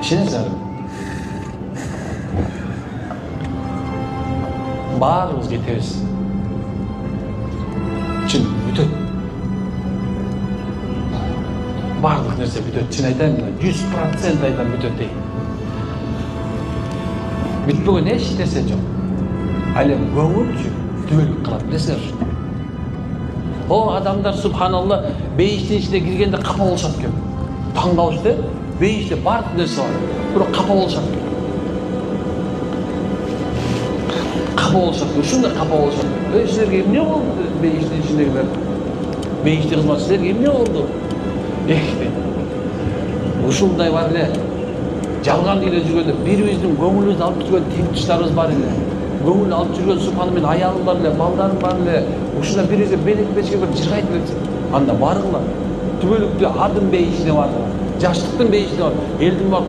ишенесиңерби? Баарыбыз кетебиз. Чын бүтөт. Барлык нерсе бүтөт. Чын айтайын, 100% айтам бүтөт дейм. Бүтпөгөн эч нерсе жок. Ал эми көңүлчү түбөлүк кылат, билесиңерби? О, адамдар субханалла бейиштин ичине киргенде капа болушат экен. Таң калышты, бейиште бардык нерсе бар. Бирок капа болушат экен. Капа болушат, ушундай капа болушат. Силерге эмне болду? Бейиштин ичиндегилер. Бейиште кызмат, силерге эмне болду? Ушундай бар эле. Жалган эле жүргөндө бирибиздин көңүлүбүздү алып жүргөн тинчтарыбыз бар эле. Көңүл алып жүргөн субханы менен аялым бар эле, балдарым бар эле. Ушунда бирибизге белек бечке бир жыргайт эле. Анда баргыла. Түбөлүктү адым бейишине баргыла. Жаштыктын бейишине бар. Элдин